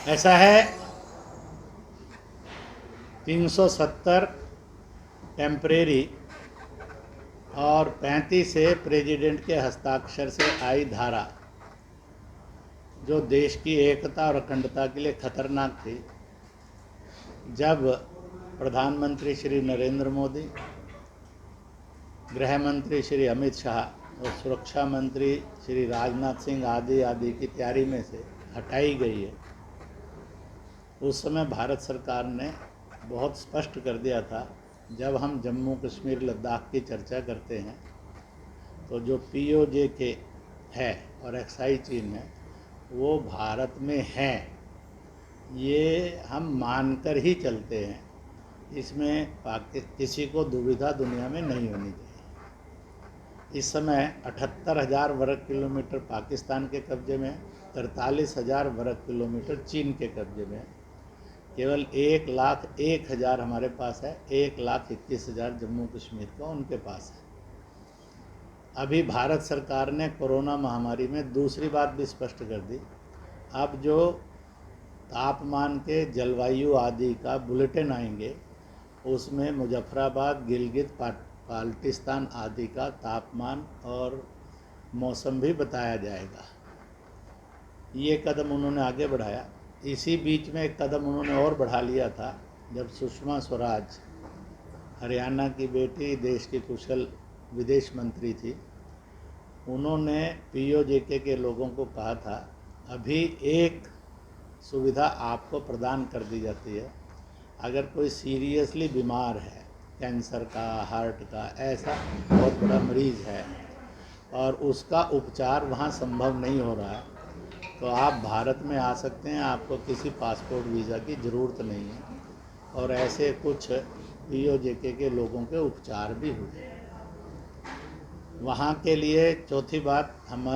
ऐसा है 370 टेम्परेरी और 35 से प्रेसिडेंट के हस्ताक्षर से आई धारा जो देश की एकता और अखंडता के लिए खतरनाक थी, जब प्रधानमंत्री श्री नरेंद्र मोदी, गृह मंत्री श्री अमित शाह और सुरक्षा मंत्री श्री राजनाथ सिंह आदि की तैयारी में से हटाई गई है, उस समय भारत सरकार ने बहुत स्पष्ट कर दिया था। जब हम जम्मू कश्मीर लद्दाख की चर्चा करते हैं तो जो POJK है और एक्साई चीन है वो भारत में है, ये हम मानकर ही चलते हैं। इसमें किसी को दुविधा दुनिया में नहीं होनी चाहिए। इस समय 78,000 वर्ग किलोमीटर पाकिस्तान के कब्जे में, 43,000 वर्ग किलोमीटर चीन के कब्जे में। केवल 1,01,000 हमारे पास है, 1,21,000 जम्मू कश्मीर का उनके पास है। अभी भारत सरकार ने कोरोना महामारी में दूसरी बात भी स्पष्ट कर दी। अब जो तापमान के, जलवायु आदि का बुलेटिन आएंगे उसमें मुजफ्फराबाद, गिलगित बाल्टिस्तान आदि का तापमान और मौसम भी बताया जाएगा। ये कदम उन्होंने आगे बढ़ाया। इसी बीच में एक कदम उन्होंने और बढ़ा लिया था, जब सुषमा स्वराज, हरियाणा की बेटी, देश की कुशल विदेश मंत्री थी, उन्होंने POJK के लोगों को कहा था अभी एक सुविधा आपको प्रदान कर दी जाती है, अगर कोई सीरियसली बीमार है, कैंसर का, हार्ट का, ऐसा बहुत बड़ा मरीज़ है और उसका उपचार वहाँ संभव नहीं हो रहा है, तो आप भारत में आ सकते हैं, आपको किसी पासपोर्ट वीज़ा की ज़रूरत नहीं है। और ऐसे कुछ POJK के लोगों के उपचार भी हुए। वहाँ के लिए चौथी बात, हम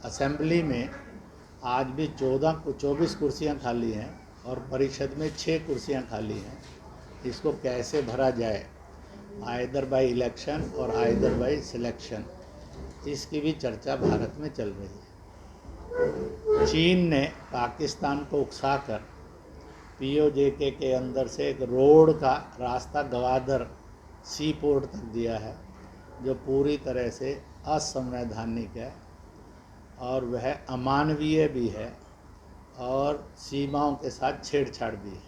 असेंबली में आज भी 24 कुर्सियाँ खाली हैं और परिषद में 6 कुर्सियाँ खाली हैं। इसको कैसे भरा जाए, आइदर बाय इलेक्शन और आइदर बाय सिलेक्शन, इसकी भी चर्चा भारत में चल रही है। चीन ने पाकिस्तान को उकसाकर POJK के अंदर से एक रोड का रास्ता गवादर सी पोर्ट तक दिया है, जो पूरी तरह से असंवैधानिक है और वह अमानवीय भी है और सीमाओं के साथ छेड़छाड़ भी है।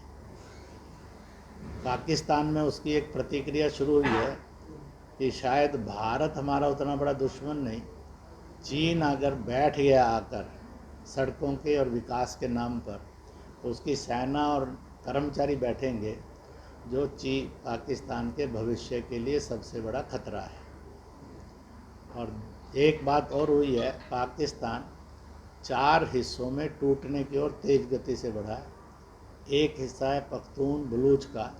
पाकिस्तान में उसकी एक प्रतिक्रिया शुरू हुई है कि शायद भारत हमारा उतना बड़ा दुश्मन नहीं, चीन अगर बैठ गया आकर सड़कों के और विकास के नाम पर, तो उसकी सेना और कर्मचारी बैठेंगे, जो पाकिस्तान के भविष्य के लिए सबसे बड़ा खतरा है। और एक बात और हुई है, पाकिस्तान 4 हिस्सों में टूटने की ओर तेज़ गति से बढ़ा है। एक हिस्सा है पख्तून बलूच का,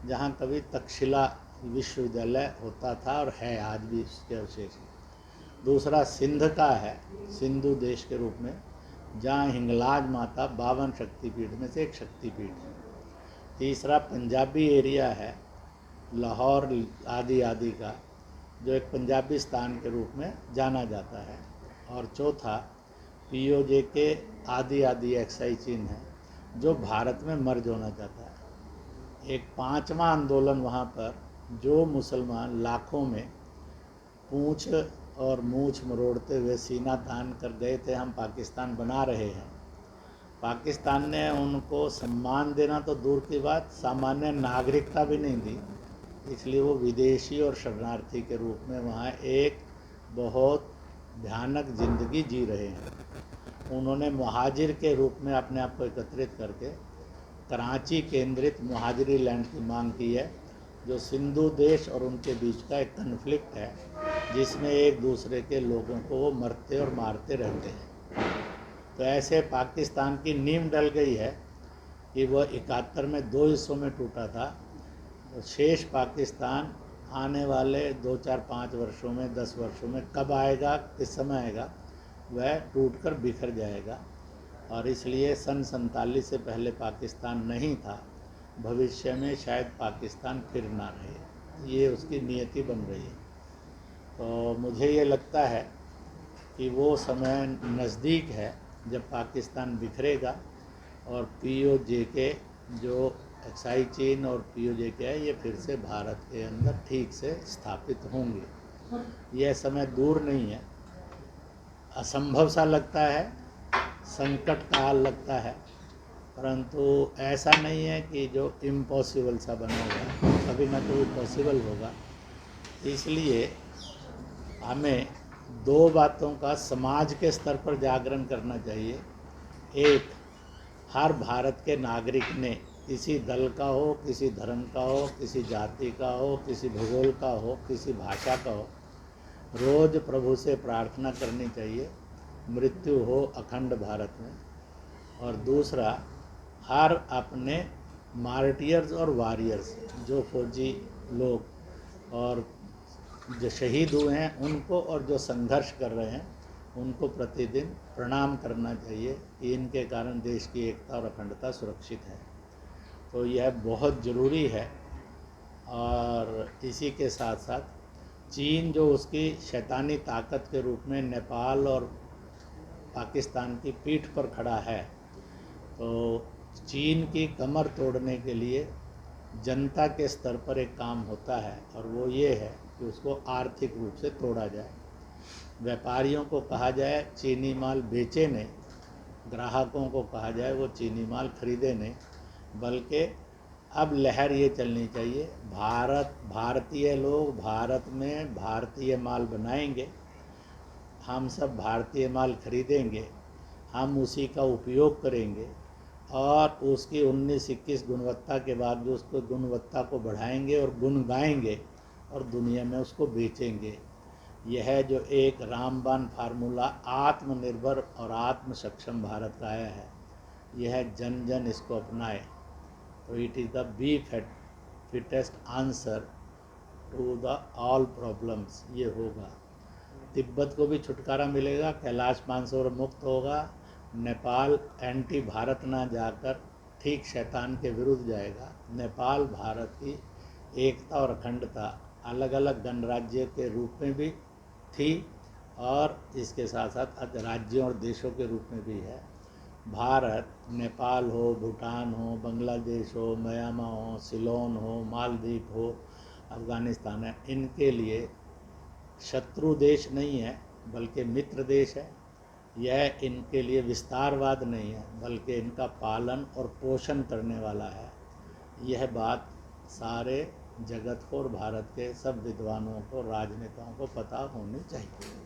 जहाँ कभी तक्षशिला विश्वविद्यालय होता था और है आज भी उसके अवशेष। दूसरा सिंध का है, सिंधु देश के रूप में, जहाँ हिंगलाज माता 52 शक्तिपीठ में से एक शक्तिपीठ है। तीसरा पंजाबी एरिया है, लाहौर आदि का, जो एक पंजाबी स्थान के रूप में जाना जाता है। और चौथा POJK आदि एक्साई चीन है, जो भारत में मर्ज होना चाहता है। एक 5वां आंदोलन वहाँ पर, जो मुसलमान लाखों में पूंछ और मूछ मरोड़ते हुए सीना तान कर गए थे, हम पाकिस्तान बना रहे हैं, पाकिस्तान ने उनको सम्मान देना तो दूर की बात, सामान्य नागरिकता भी नहीं दी। इसलिए वो विदेशी और शरणार्थी के रूप में वहाँ एक बहुत भयानक ज़िंदगी जी रहे हैं। उन्होंने मुहाजिर के रूप में अपने आप को एकत्रित करके कराची केंद्रित मुहाजिरी लैंड की मांग की है, जो सिंधु देश और उनके बीच का एक कन्फ्लिक्ट है, जिसमें एक दूसरे के लोगों को वो मरते और मारते रहते हैं। तो ऐसे पाकिस्तान की नींव डल गई है कि वह 71 में 2 हिस्सों में टूटा था। तो शेष पाकिस्तान आने वाले 2, 4, 5 वर्षों में, 10 वर्षों में कब आएगा, किस समय आएगा, वह टूटकर बिखर जाएगा। और इसलिए सन 47 से पहले पाकिस्तान नहीं था, भविष्य में शायद पाकिस्तान फिर ना रहे, ये उसकी नियति बन रही है। तो मुझे ये लगता है कि वो समय नज़दीक है जब पाकिस्तान बिखरेगा और POJK जो एक्साई चीन और POJK है, ये फिर से भारत के अंदर ठीक से स्थापित होंगे। यह समय दूर नहीं है। असंभव सा लगता है, संकट काल लगता है, परंतु ऐसा नहीं है कि जो इम्पॉसिबल सा बना हुआ है, कभी ना कभी पॉसिबल होगा। इसलिए हमें दो बातों का समाज के स्तर पर जागरण करना चाहिए। एक, हर भारत के नागरिक ने, किसी दल का हो, किसी धर्म का हो, किसी जाति का हो, किसी भूगोल का हो, किसी भाषा का हो, रोज़ प्रभु से प्रार्थना करनी चाहिए, मृत्यु हो अखंड भारत में। और दूसरा, हर अपने मार्टियर्स और वॉरियर्स, जो फौजी लोग और जो शहीद हुए हैं उनको, और जो संघर्ष कर रहे हैं उनको प्रतिदिन प्रणाम करना चाहिए कि इनके कारण देश की एकता और अखंडता सुरक्षित है। तो यह बहुत ज़रूरी है। और इसी के साथ साथ चीन जो उसकी शैतानी ताकत के रूप में नेपाल और पाकिस्तान की पीठ पर खड़ा है, तो चीन की कमर तोड़ने के लिए जनता के स्तर पर एक काम होता है, और वो ये है कि उसको आर्थिक रूप से तोड़ा जाए। व्यापारियों को कहा जाए चीनी माल बेचे नहीं, ग्राहकों को कहा जाए वो चीनी माल खरीदे नहीं, बल्कि अब लहर ये चलनी चाहिए, भारतीय लोग भारत में भारतीय माल बनाएंगे, हम सब भारतीय माल खरीदेंगे, हम उसी का उपयोग करेंगे और उसकी 19-21 गुणवत्ता के बाद भी उसको गुणवत्ता को बढ़ाएंगे और गुण गाएंगे और दुनिया में उसको बेचेंगे। यह जो एक रामबाण फार्मूला आत्मनिर्भर और आत्म सक्षम भारत का आया है, यह जन जन इसको अपनाए तो it is the be fittest answer to the all problems. ये होगा, तिब्बत को भी छुटकारा मिलेगा, कैलाश मानसरोवर मुक्त होगा, नेपाल एंटी भारत ना जाकर ठीक शैतान के विरुद्ध जाएगा। नेपाल भारत की एकता और अखंडता अलग अलग गणराज्य के रूप में भी थी और इसके साथ साथ राज्यों और देशों के रूप में भी है। भारत, नेपाल हो, भूटान हो, बांग्लादेश हो, म्यांमार हो, सिलोन हो, मालदीव हो, अफ़गानिस्तान है, इनके लिए शत्रु देश नहीं है बल्कि मित्र देश है। यह इनके लिए विस्तारवाद नहीं है बल्कि इनका पालन और पोषण करने वाला है। यह बात सारे जगत को और भारत के सब विद्वानों को, राजनेताओं को पता होनी चाहिए।